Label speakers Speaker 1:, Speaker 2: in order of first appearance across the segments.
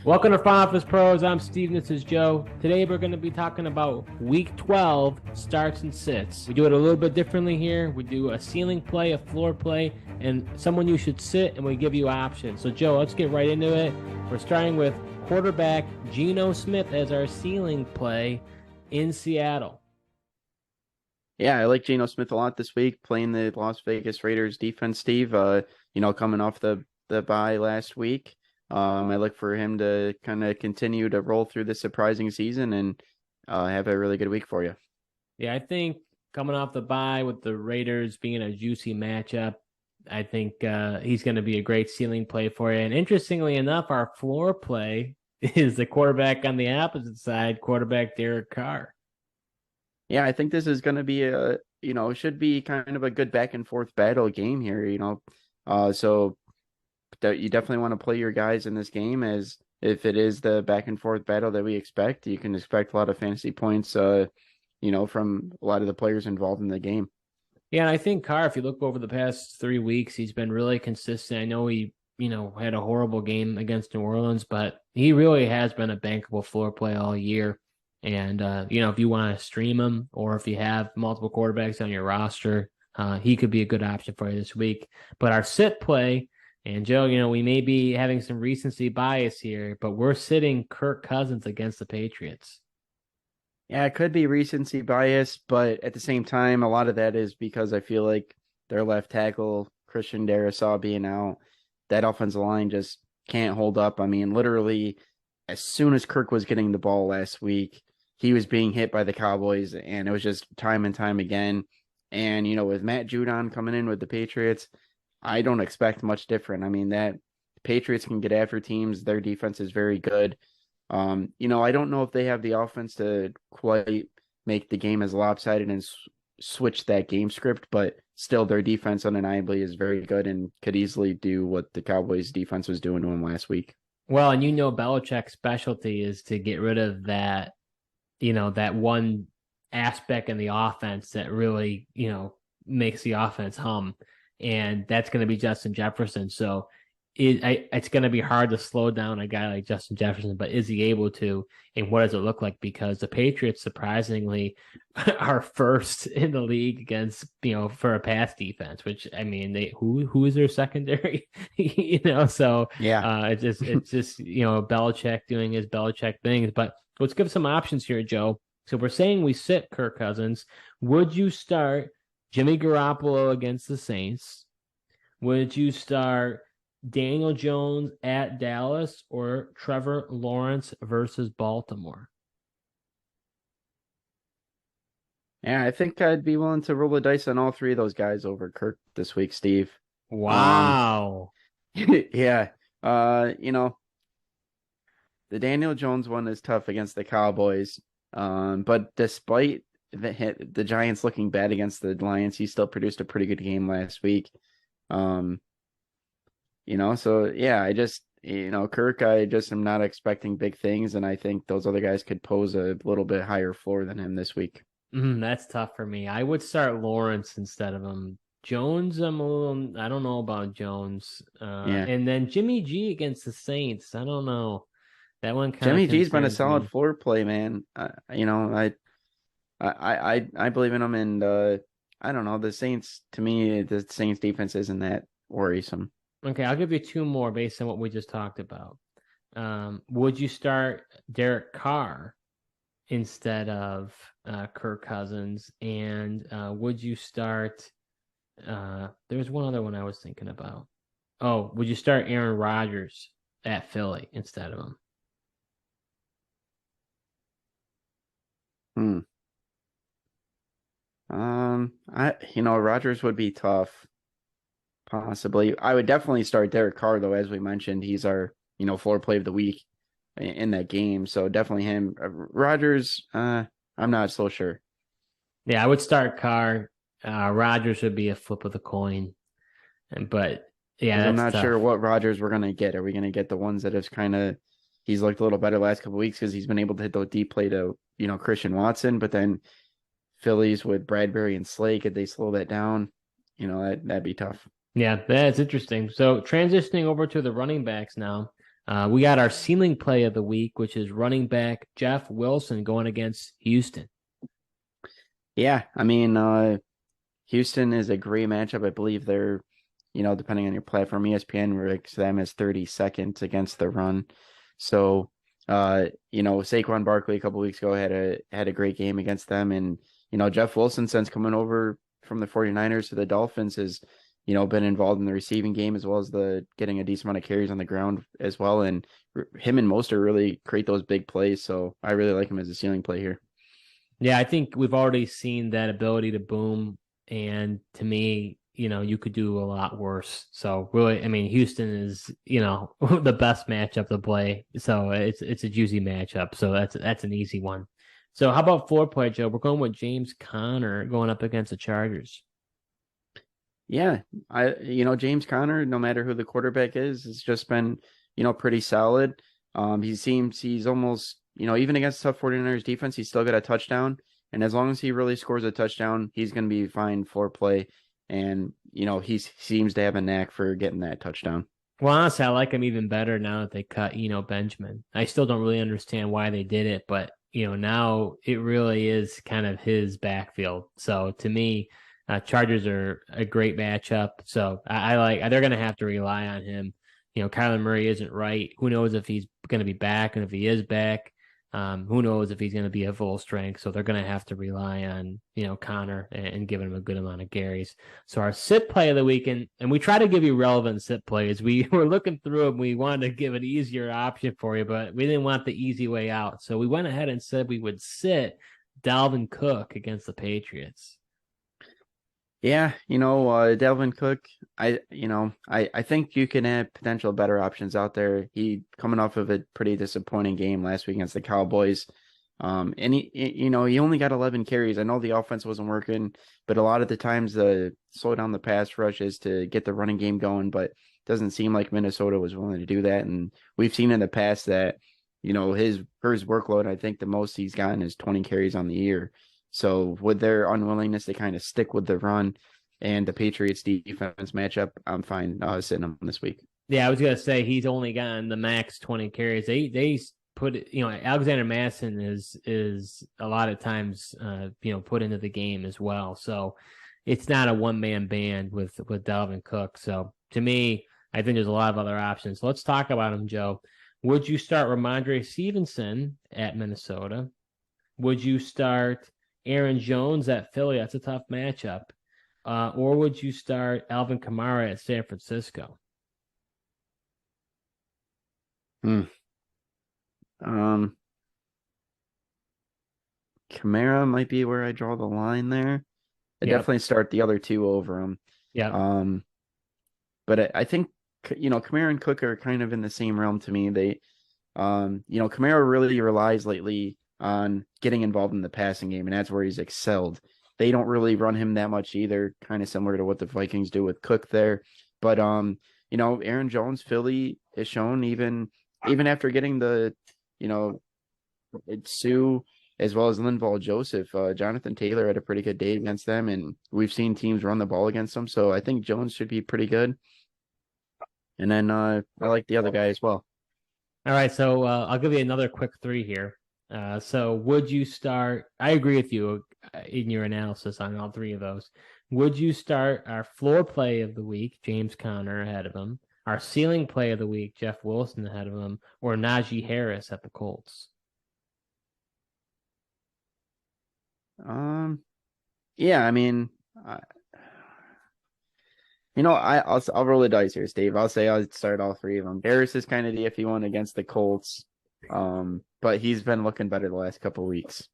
Speaker 1: Welcome to Front Office Pros. I'm Steve. This is Joe. Today we're going to be talking about Week 12 starts and sits. We do it a little bit differently here. We do a ceiling play, a floor play, and someone you should sit, and we give you options. So, Joe, let's get right into it. We're starting with quarterback Geno Smith as our ceiling play in Seattle.
Speaker 2: Yeah, I like Geno Smith a lot this week, playing the Las Vegas Raiders defense, Steve. Coming off the bye last week. I look for him to kind of continue to roll through this surprising season and have a really good week for you.
Speaker 1: Yeah, I think coming off the bye with the Raiders being a juicy matchup, I think he's going to be a great ceiling play for you. And interestingly enough, our floor play is the quarterback on the opposite side, quarterback Derek Carr.
Speaker 2: Yeah, I think this is going to be should be kind of a good back and forth battle game here, so you definitely want to play your guys in this game as if it is the back and forth battle that we expect. You can expect a lot of fantasy points, from a lot of the players involved in the game.
Speaker 1: Yeah, and I think Carr, if you look over the past 3 weeks, he's been really consistent. I know he, had a horrible game against New Orleans, but he really has been a bankable floor play all year. And, if you want to stream him or if you have multiple quarterbacks on your roster, he could be a good option for you this week. But our sit play, and Joe, we may be having some recency bias here, but we're sitting Kirk Cousins against the Patriots.
Speaker 2: Yeah, it could be recency bias, but at the same time, a lot of that is because I feel like their left tackle, Christian Darrisaw, being out, that offensive line just can't hold up. I mean, literally, as soon as Kirk was getting the ball last week, he was being hit by the Cowboys, and it was just time and time again. And, with Matt Judon coming in with the Patriots, I don't expect much different. I mean, that Patriots can get after teams. Their defense is very good. I don't know if they have the offense to quite make the game as lopsided and switch that game script, but still their defense undeniably is very good and could easily do what the Cowboys defense was doing to them last week.
Speaker 1: Well, and Belichick's specialty is to get rid of that, that one aspect in the offense that really, makes the offense hum. And that's going to be Justin Jefferson. So it's going to be hard to slow down a guy like Justin Jefferson, but is he able to? And what does it look like? Because the Patriots, surprisingly, are first in the league against, for a pass defense, which, I mean, who is their secondary? So
Speaker 2: yeah,
Speaker 1: it's just, Belichick doing his Belichick things. But let's give some options here, Joe. So we're saying we sit Kirk Cousins. Would you start Jimmy Garoppolo against the Saints? Would you start Daniel Jones at Dallas or Trevor Lawrence versus Baltimore?
Speaker 2: Yeah, I think I'd be willing to roll the dice on all three of those guys over Kirk this week, Steve.
Speaker 1: Wow.
Speaker 2: Yeah. The Daniel Jones one is tough against the Cowboys. But despite the Giants looking bad against the Lions, he still produced a pretty good game last week. So yeah, I just, Kirk, I just am not expecting big things, and I think those other guys could pose a little bit higher floor than him this week.
Speaker 1: That's tough for me. I would start Lawrence instead of him. Jones, I don't know about Jones.
Speaker 2: Yeah.
Speaker 1: And then Jimmy G against the Saints. I don't know. That one kind
Speaker 2: Jimmy
Speaker 1: of
Speaker 2: G's been a
Speaker 1: concerns
Speaker 2: solid
Speaker 1: me.
Speaker 2: floor play, man. I believe in him, and I don't know, the Saints. To me, the Saints defense isn't that worrisome.
Speaker 1: Okay, I'll give you two more based on what we just talked about. Would you start Derek Carr instead of Kirk Cousins? And would you start there's one other one I was thinking about. Oh, would you start Aaron Rodgers at Philly instead of him?
Speaker 2: Rodgers would be tough. Possibly. I would definitely start Derek Carr, though. As we mentioned, he's our, floor play of the week in that game. So definitely him. Rodgers, I'm not so sure.
Speaker 1: Yeah, I would start Carr. Rodgers would be a flip of the coin. But yeah,
Speaker 2: I'm
Speaker 1: that's
Speaker 2: not
Speaker 1: tough.
Speaker 2: sure what Rodgers we're going to get. Are we going to get the ones that have he's looked a little better last couple of weeks because he's been able to hit the deep play to, Christian Watson, but then Phillies with Bradbury and Slay, could they slow that down? That'd be tough.
Speaker 1: Yeah, that's interesting. So transitioning over to the running backs now, We got our ceiling play of the week, which is running back Jeff Wilson going against Houston.
Speaker 2: Yeah, I mean, Houston is a great matchup. I believe they're, depending on your platform, ESPN ranks them as 32nd against the run. So, Saquon Barkley a couple weeks ago had a great game against them, and Jeff Wilson, since coming over from the 49ers to the Dolphins, has been involved in the receiving game as well as the getting a decent amount of carries on the ground as well. And him and Mostert really create those big plays. So I really like him as a ceiling play here.
Speaker 1: Yeah, I think we've already seen that ability to boom. And to me, you could do a lot worse. So really, I mean, Houston is, the best matchup to play. So it's a juicy matchup. So that's an easy one. So how about floor play, Joe? We're going with James Conner going up against the Chargers.
Speaker 2: Yeah, James Conner, no matter who the quarterback is, has just been, pretty solid. He's almost, even against tough 49ers defense, he's still got a touchdown. And as long as he really scores a touchdown, he's going to be fine for play. And, he seems to have a knack for getting that touchdown.
Speaker 1: Well, honestly, I like him even better now that they cut, Benjamin. I still don't really understand why they did it, but, now it really is kind of his backfield. So to me, Chargers are a great matchup. So I like, they're going to have to rely on him. Kyler Murray isn't right. Who knows if he's going to be back, and if he is back, who knows if he's going to be at full strength. So they're going to have to rely on, Connor and giving him a good amount of carries. So our sit play of the weekend, and we try to give you relevant sit plays. We were looking through them. We wanted to give an easier option for you, but we didn't want the easy way out. So we went ahead and said we would sit Dalvin Cook against the Patriots.
Speaker 2: Yeah, Dalvin Cook, I think you can have potential better options out there. He coming off of a pretty disappointing game last week against the Cowboys. And he only got 11 carries. I know the offense wasn't working, but a lot of the times the slow down the pass rush is to get the running game going, but it doesn't seem like Minnesota was willing to do that. And we've seen in the past that, his workload, I think the most he's gotten is 20 carries on the year. So with their unwillingness to kind of stick with the run and the Patriots defense matchup, I'm fine sitting him this week.
Speaker 1: Yeah, I was gonna say he's only gotten the max 20 carries. They put it, Alexander Madison is a lot of times put into the game as well. So it's not a one man band with Dalvin Cook. So to me, I think there's a lot of other options. Let's talk about him, Joe. Would you start Ramondre Stevenson at Minnesota? Would you start Aaron Jones at Philly? That's a tough matchup. Or would you start Alvin Kamara at San Francisco?
Speaker 2: Kamara might be where I draw the line there. I definitely start the other two over him.
Speaker 1: Yeah.
Speaker 2: But I think Kamara and Cook are kind of in the same realm to me. They, Kamara really relies lately on getting involved in the passing game, and that's where he's excelled. They don't really run him that much either, kind of similar to what the Vikings do with Cook there. But Aaron Jones, Philly has shown even after getting the, Sue as well as Linval Joseph, Jonathan Taylor had a pretty good day against them, and we've seen teams run the ball against them. So I think Jones should be pretty good. And then I like the other guy as well.
Speaker 1: All right, so I'll give you another quick three here. So would you start? I agree with you in your analysis on all three of those. Would you start our floor play of the week, James Conner ahead of him, our ceiling play of the week, Jeff Wilson ahead of him, or Najee Harris at the Colts?
Speaker 2: Yeah, I mean, I'll roll the dice here, Steve. I'll say I'll start all three of them. Harris is kind of the iffy one against the Colts, but he's been looking better the last couple of weeks.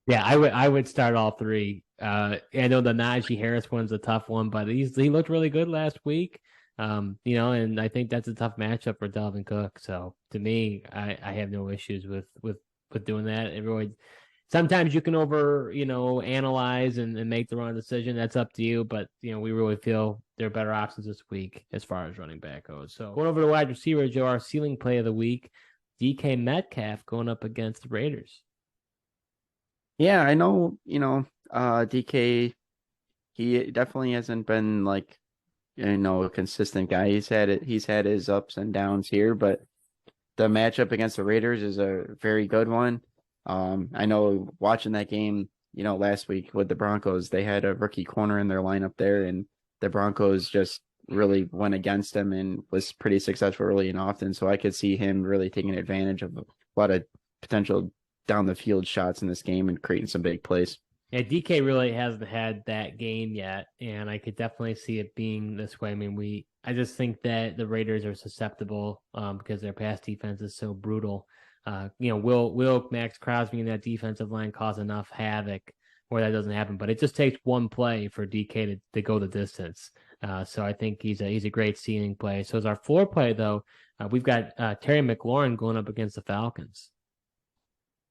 Speaker 1: Yeah, I would start all three. I know the Najee Harris one's a tough one, but he looked really good last week. And I think that's a tough matchup for Dalvin Cook. So to me, I have no issues with doing that. Everyone, sometimes you can analyze and make the wrong decision. That's up to you. But we really feel there are better options this week as far as running back goes. So going over to wide receiver, Joe, our ceiling play of the week, DK Metcalf going up against the Raiders.
Speaker 2: Yeah, I know, DK, he definitely hasn't been like, a consistent guy. He's had his ups and downs here, but the matchup against the Raiders is a very good one. I know watching that game, last week with the Broncos, they had a rookie corner in their lineup there, and the Broncos just really went against him and was pretty successful early and often. So I could see him really taking advantage of a lot of potential down the field shots in this game and creating some big plays.
Speaker 1: Yeah, DK really hasn't had that game yet, and I could definitely see it being this way. I mean, I just think that the Raiders are susceptible because their pass defense is so brutal. Will Max Crosby in that defensive line cause enough havoc where that doesn't happen? But it just takes one play for DK to go the distance. So I think he's a great ceiling play. So as our floor play, though, we've got Terry McLaurin going up against the Falcons.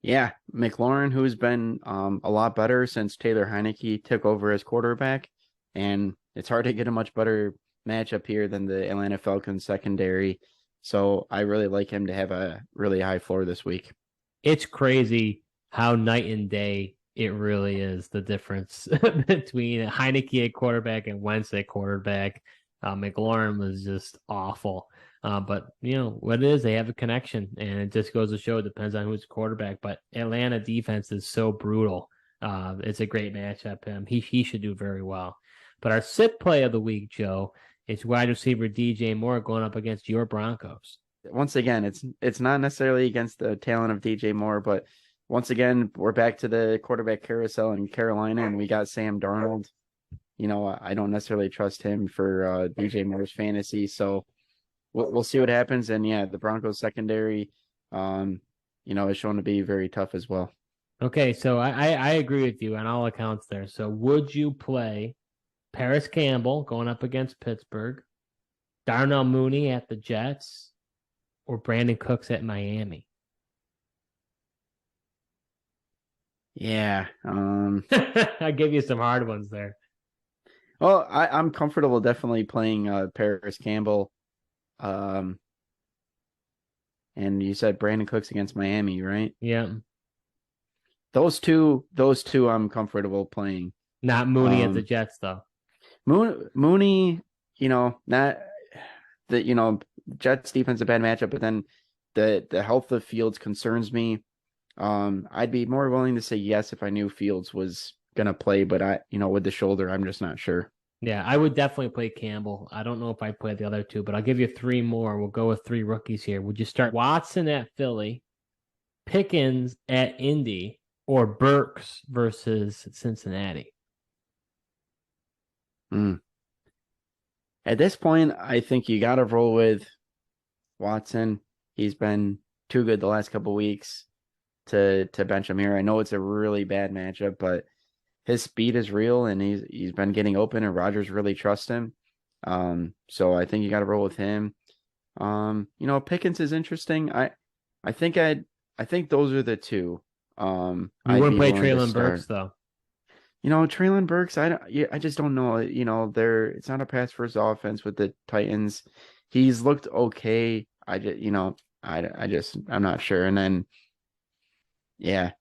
Speaker 2: Yeah, McLaurin, who's been a lot better since Taylor Heineke took over as quarterback, and it's hard to get a much better matchup here than the Atlanta Falcons secondary. So I really like him to have a really high floor this week.
Speaker 1: It's crazy how night and day it really is, the difference between Heineke at quarterback and Wentz at quarterback. McLaurin was just awful. But what it is, they have a connection, and it just goes to show it depends on who's quarterback. But Atlanta defense is so brutal. It's a great matchup. He should do very well. But our sit play of the week, Joe, is wide receiver DJ Moore going up against your Broncos.
Speaker 2: Once again, it's not necessarily against the talent of DJ Moore, but once again, we're back to the quarterback carousel in Carolina, and we got Sam Darnold. I don't necessarily trust him for DJ Moore's fantasy, so we'll see what happens. And yeah, the Broncos secondary, is shown to be very tough as well.
Speaker 1: Okay, so I agree with you on all accounts there. So would you play Paris Campbell going up against Pittsburgh, Darnell Mooney at the Jets, or Brandon Cooks at Miami?
Speaker 2: Yeah.
Speaker 1: I give you some hard ones there.
Speaker 2: Well, I'm comfortable definitely playing Paris Campbell. And you said Brandon Cooks against Miami, right?
Speaker 1: Yeah.
Speaker 2: Those two I'm comfortable playing.
Speaker 1: Not Mooney at the Jets, though.
Speaker 2: Mooney, not the Jets defense a bad matchup, but then the health of Fields concerns me. I'd be more willing to say yes if I knew Fields was gonna play, but with the shoulder, I'm just not sure.
Speaker 1: Yeah, I would definitely play Campbell. I don't know if I play the other two, but I'll give you three more. We'll go with three rookies here. Would you start Watson at Philly, Pickens at Indy, or Burks versus Cincinnati?
Speaker 2: At this point, I think you got to roll with Watson. He's been too good the last couple weeks to bench him here. I know it's a really bad matchup, but his speed is real, and he's been getting open, and Rodgers really trusts him. So I think you got to roll with him. Pickens is interesting. I think those are the two.
Speaker 1: You wouldn't play Treylon Burks though.
Speaker 2: Treylon Burks, I just don't know. It's not a pass first offense with the Titans. He's looked okay. I'm not sure. And then, yeah,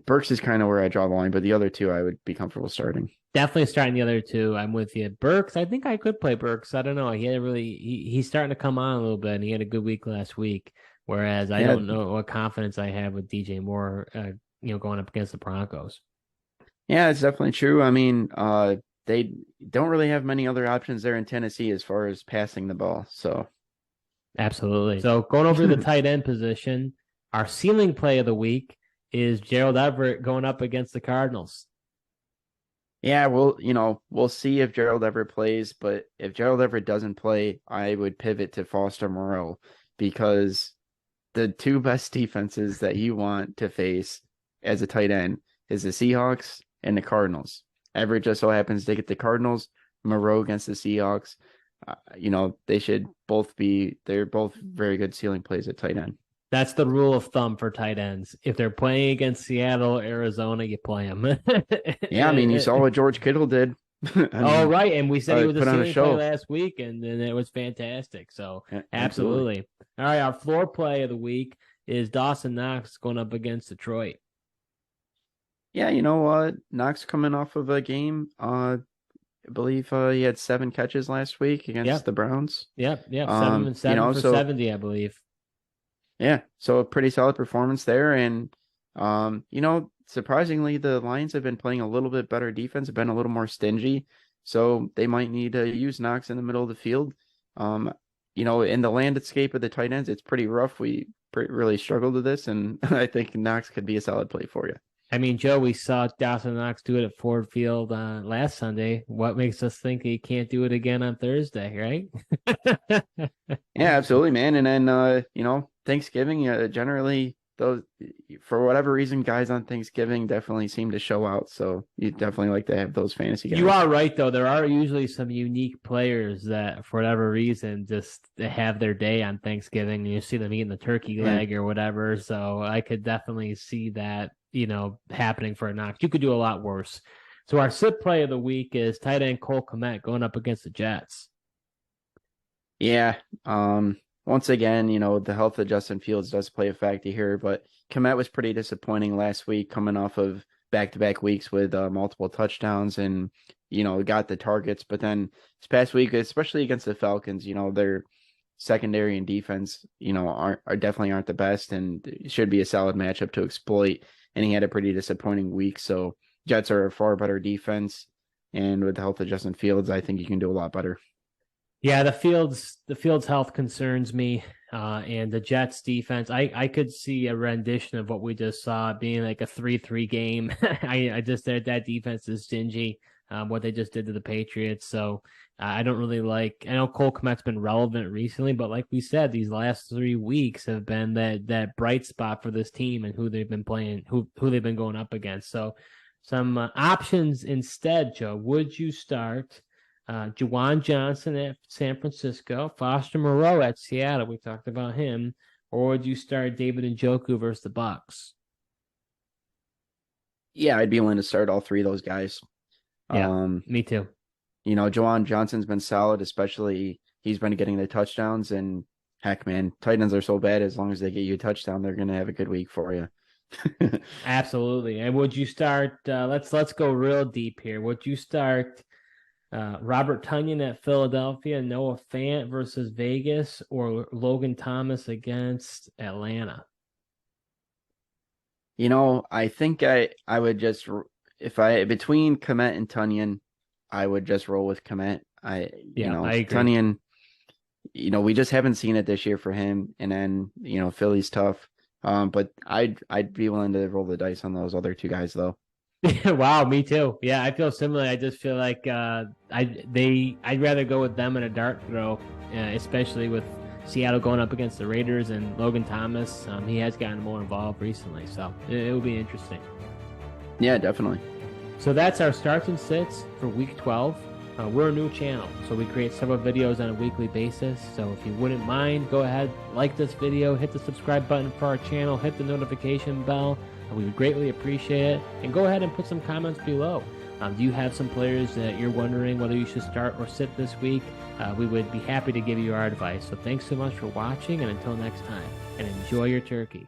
Speaker 2: Burks is kind of where I draw the line, but the other two I would be comfortable starting.
Speaker 1: Definitely starting the other two. I'm with you. Burks, I think I could play Burks. I don't know. He's starting to come on a little bit, and he had a good week last week. Whereas I don't know what confidence I have with DJ Moore, going up against the Broncos.
Speaker 2: Yeah, it's definitely true. I mean, they don't really have many other options there in Tennessee as far as passing the ball. So,
Speaker 1: absolutely. So going over to the tight end position, our ceiling play of the week is Gerald Everett going up against the Cardinals.
Speaker 2: Yeah, we'll see if Gerald Everett plays, but if Gerald Everett doesn't play, I would pivot to Foster Moreau, because the two best defenses that you want to face as a tight end is the Seahawks and the Cardinals. Everett just so happens to get the Cardinals. Moreau against the Seahawks. They're both very good ceiling plays at tight end.
Speaker 1: That's the rule of thumb for tight ends. If they're playing against Seattle, Arizona, you play them.
Speaker 2: Yeah, I mean, you saw what George Kittle did.
Speaker 1: Right, and we said he was a ceiling play last week, and it was fantastic. So, absolutely. All right, our floor play of the week is Dawson Knox going up against Detroit.
Speaker 2: Yeah, Knox coming off of a game. I believe he had 7 catches last week against the Browns.
Speaker 1: Yep. 7 for 70, I believe.
Speaker 2: Yeah, so a pretty solid performance there. And, surprisingly, the Lions have been playing a little bit better defense, have been a little more stingy. So they might need to use Knox in the middle of the field. Um, in the landscape of the tight ends, it's pretty rough. We really struggled with this, and I think Knox could be a solid play for you.
Speaker 1: I mean, Joe, we saw Dawson Knox do it at Ford Field last Sunday. What makes us think he can't do it again on Thursday, right?
Speaker 2: Yeah, absolutely, man. And then Thanksgiving, generally those for whatever reason, guys on Thanksgiving definitely seem to show out. So you definitely like to have those fantasy guys.
Speaker 1: You are right, though. There are usually some unique players that, for whatever reason, just have their day on Thanksgiving. You see them eating the turkey leg or whatever. So I could definitely see that, happening for a Knox. You could do a lot worse. So our sit play of the week is tight end Cole Kmet going up against the Jets.
Speaker 2: Yeah. Once again, the health of Justin Fields does play a factor here, but Kmet was pretty disappointing last week coming off of back-to-back weeks with multiple touchdowns and, got the targets. But then this past week, especially against the Falcons, their secondary and defense, definitely aren't the best, and it should be a solid matchup to exploit. And he had a pretty disappointing week. So Jets are a far better defense. And with the health of Justin Fields, I think you can do a lot better.
Speaker 1: Yeah, the Fields health concerns me, and the Jets defense. I could see a rendition of what we just saw being like a 3-3 game. I just said that defense is stingy. What they just did to the Patriots. So I don't really like. I know Cole Kmet's been relevant recently, but like we said, these last 3 weeks have been that bright spot for this team and who they've been playing, who they've been going up against. So some options instead, Joe. Would you start Juwan Johnson at San Francisco, Foster Moreau at Seattle? We talked about him. Or would you start David Njoku versus the Bucks?
Speaker 2: Yeah, I'd be willing to start all three of those guys.
Speaker 1: Yeah, me too.
Speaker 2: Juwan Johnson's been solid, especially he's been getting the touchdowns. And heck, man, tight ends are so bad. As long as they get you a touchdown, they're going to have a good week for you.
Speaker 1: Absolutely. And would you start? Let's go real deep here. Would you start Robert Tonyan at Philadelphia, Noah Fant versus Vegas, or Logan Thomas against Atlanta?
Speaker 2: I think I would just between Kmet and Tonyan, I would just roll with Kmet. I agree. Tonyan, we just haven't seen it this year for him, and then Philly's tough. But I'd be willing to roll the dice on those other two guys though.
Speaker 1: Wow, me too. Yeah, I feel similar. I just feel like I'd rather go with them in a dart throw, especially with Seattle going up against the Raiders and Logan Thomas. He has gotten more involved recently, so it will be interesting.
Speaker 2: Yeah, definitely.
Speaker 1: So that's our starts and sits for week 12. We're a new channel, so we create several videos on a weekly basis. So if you wouldn't mind, go ahead, like this video, hit the subscribe button for our channel, hit the notification bell. We would greatly appreciate it. And go ahead and put some comments below. Do you have some players that you're wondering whether you should start or sit this week? We would be happy to give you our advice. So thanks so much for watching, and until next time, and enjoy your turkey.